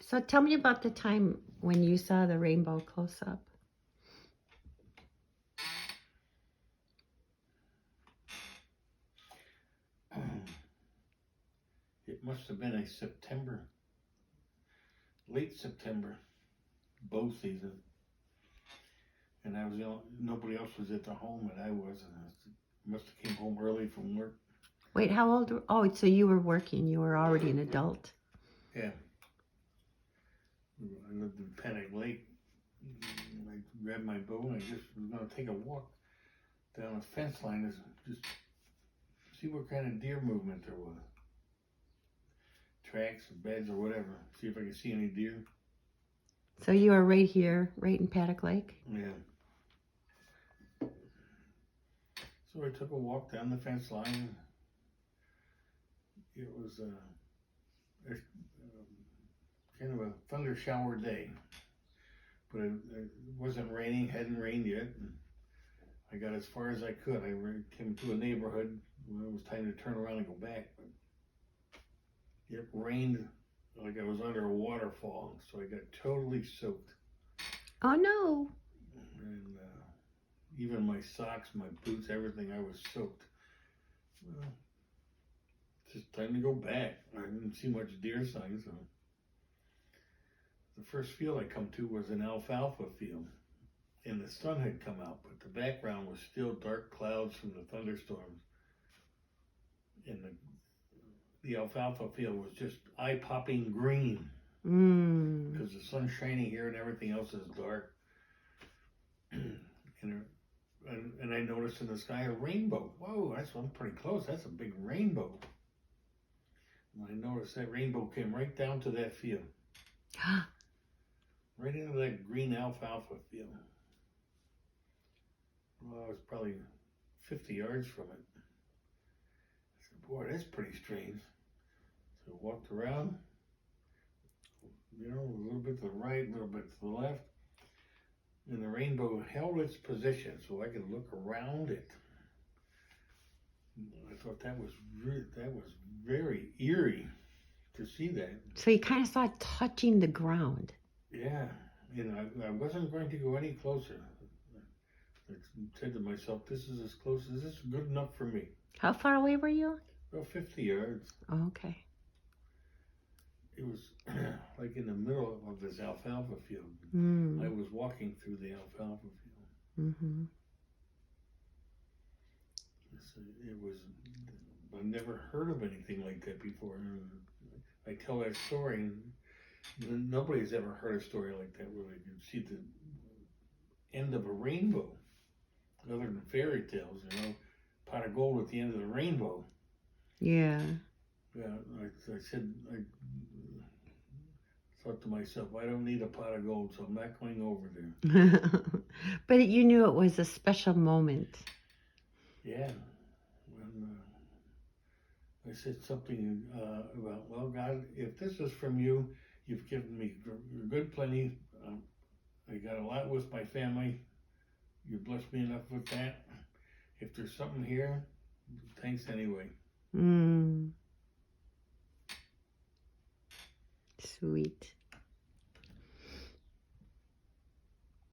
So tell me about the time when you saw the rainbow close up. It must have been a September, late September, bow season. And I was nobody else was at the home, and I was. And I must have came home early from work. Wait, how old? Oh, so you were working. You were already an adult. Yeah. I lived in Panic Lake. I grabbed my bow and I just was going to take a walk down a fence line to just see what kind of deer movement there was. Tracks or beds or whatever. See if I could see any deer. So you were right here, right in Paddock Lake? Yeah. So I took a walk down the fence line. It was kind of a thunder shower day, but it wasn't raining, hadn't rained yet. And I got as far as I could. I came to a neighborhood when it was time to turn around and go back. But it rained like I was under a waterfall, so I got totally soaked. Oh no. And even my socks, my boots, everything, I was soaked. Well, it's just time to go back. I didn't see much deer signs, so the first field I come to was an alfalfa field, and the sun had come out, but the background was still dark clouds from the thunderstorms. And the alfalfa field was just eye-popping green because the sun's shining here and everything else is dark. And I noticed in the sky a rainbow. Whoa, I'm pretty close. That's a big rainbow. And I noticed that rainbow came right down to that field. Right into that green alfalfa field. Well, I was probably 50 yards from it. I said, boy, that's pretty strange. So I walked around, a little bit to the right, a little bit to the left. And the rainbow held its position so I could look around it. I thought that was very eerie to see that. So you kind of saw it touching the ground. Yeah, I wasn't going to go any closer. I said to myself, this is as close as this is good enough for me. How far away were you? About 50 yards. Oh, okay. It was like in the middle of this alfalfa field. I was walking through the alfalfa field. It was, I've never heard of anything like that before. I tell that story, and nobody's ever heard a story like that where they can see the end of a rainbow, other than fairy tales, pot of gold at the end of the rainbow. Yeah. Yeah, I said, I thought to myself, I don't need a pot of gold, so I'm not going over there. But you knew it was a special moment. Yeah. When I said something about, well, God, if this is from you, you've given me good plenty. I got a lot with my family. You blessed me enough with that. If there's something here, thanks anyway. Sweet.